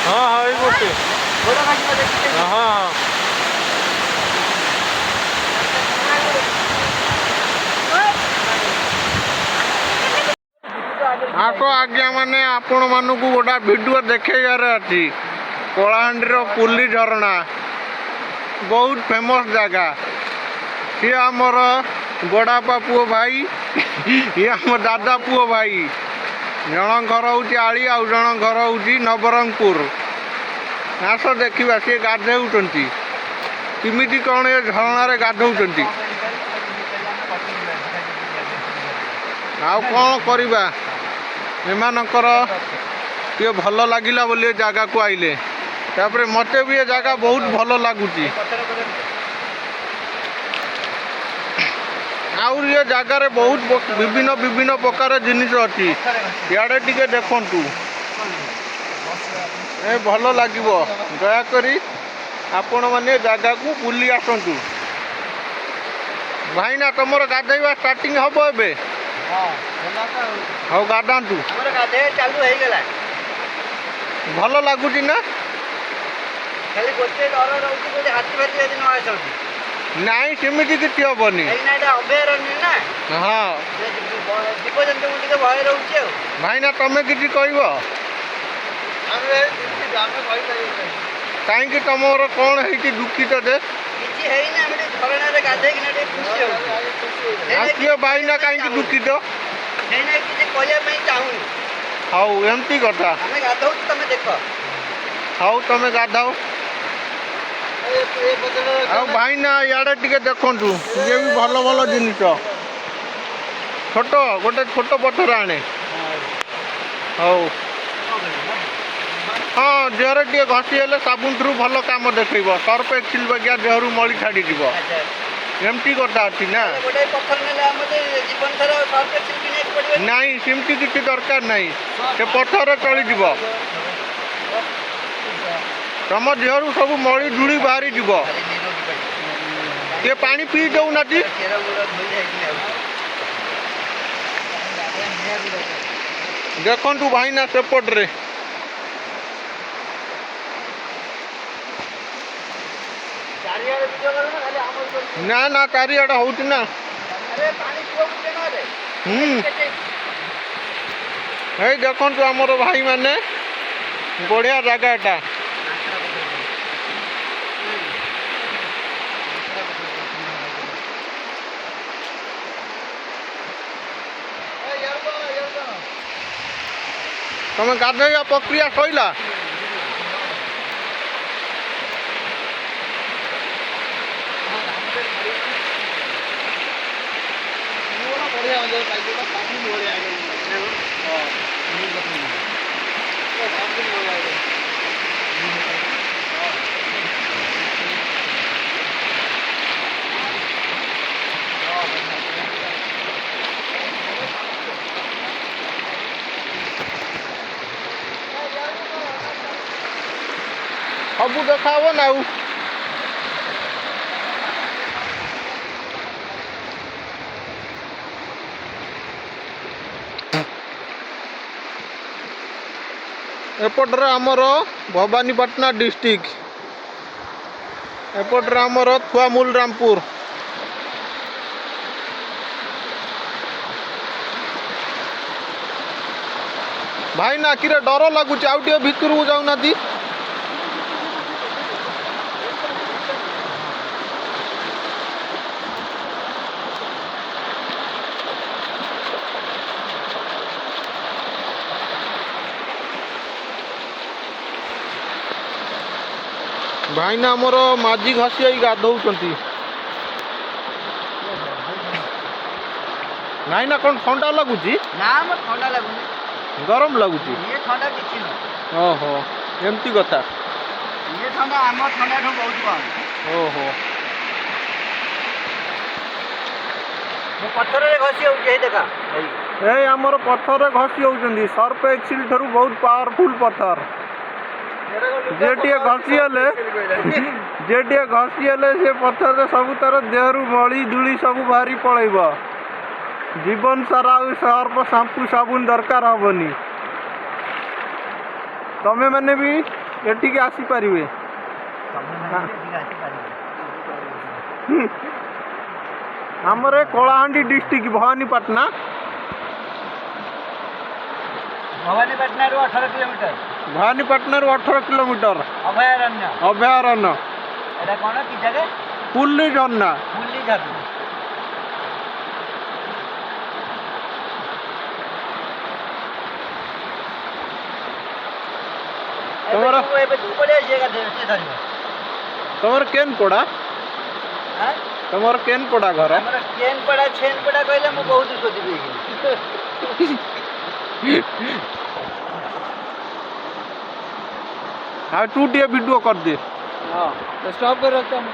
हाँ हाँ ये गोटे हाँ हाँ आस आज्ञा माने आपण मानक गोटा भिडियो देखेगार अच्छी कलाहांडीर पुली झरणा बहुत फेमस जगह सी आमर बड़ापा पुओ भाई ये आम दादा पुओ भाई जन घर हूँ आली आउ जन घर हूँ नवरंगपुर आस देखा सी गाधौं किमिति कौन ये झरणार गाधौं आउ कौन करवा एमानकर ये भल लगिला बोली जगह को आइले तापर मते भी ये जगह बहुत भल लगुच आउर ये जगार बहुत विभिन्न विभिन्न प्रकार जिनिस अच्छी इे टे देखु ए भल लगे दयाकोरी आपण मैंने जगह को बुली आसतु भाईना तुम गाधेवा स्टार्टिंग हम ए हाँ गाधातु भल लगुच ना नाई सेमती किसी हेनी हाँ भाईना तुम कि कह कहीं तुम कौन है दुखित दे किए भाईना कहीं दुखित हाउ एमती कथा हाउ तुम गाधाओ भाईना इे टे देखु ये भी भल भल जिनिस छोट गोटे छोट पथर आने हाउ हाँ देहर टे घसी हेल्ले साबुन थ्रु भल कम देखेब सर्फ एक्सिल बगिया देहरु मली छाड़ी एमती कथा अच्छी ना नाई सेमती किसी दरकार नहीं से पथर चली तुम देहरु सब मली धूली बाहरी जीव ये पानी पी दौना देखु भाईना सेपटे ना ना चारिआडे होती ना देखु आमर भाई माने बढ़िया जगह तुम गाधोवा प्रक्रिया सैला सबू देखा ना एपटर आमर भवानीपाटना डिस्ट्रिक्ट एपटर आमर थुआमूल रामपुर भाई ना कि डर लगुच आउ टे भितर को जाऊना भाईना आमर माझी घसी गाधौं नाई ना कौन ठंडा लगुच ना ठंडा लगुच गरम लगुच ये ठंडा किसी ना ओहो एमती कथा ये ठंडा आम ठंडा ठू बहुत कम ओहो पत्थर घसी हो देखा ए आमर पत्थर घसी होती सर्फ एक्सिल ठारू बहुत पावरफुल पत्थर जे घसी हेले से पत्थर सब तार देहरु मली धूली सब बाहरी पलैब जीवन सारा सर्फ शैम्पू साबुन दरकार हेनी तमें मैंने भी ଏଠିକି ଆସିପାରିବେ। ଆମର ଏ କଳାହାଣ୍ଡି ଡିଷ୍ଟ୍ରିକ୍ଟ ଭବାନୀପାଟଣା। ଭବାନୀପାଟଣାରୁ 18 କିଲୋମିଟର। ଭବାନୀପାଟଣାରୁ 18 କିଲୋମିଟର ଅଭୟାରଣ୍ୟ। ଅଭୟାରଣ୍ୟ। ଏଟା କ'ଣ କି ଜାଗା? ପୁଲି ଝରଣା। ପୁଲି ଝରଣା। ତମର ଏବେ ତୁ ପଳେଇ ଆସିବା କେତେ ଧରିବ? ତମର କେନ୍ ପଡ଼ା? ତମର କେନ୍ ପଡ଼ା ଘର? ଆମର କେନ୍ ପଡ଼ା ଛେନ୍ ପଡ଼ା କହିଲେ ମୁଁ ବହୁତ ଶୋଧିବି। हाँ तू टे वीडियो कर दे। हाँ तो स्टॉप कर रखता हूँ।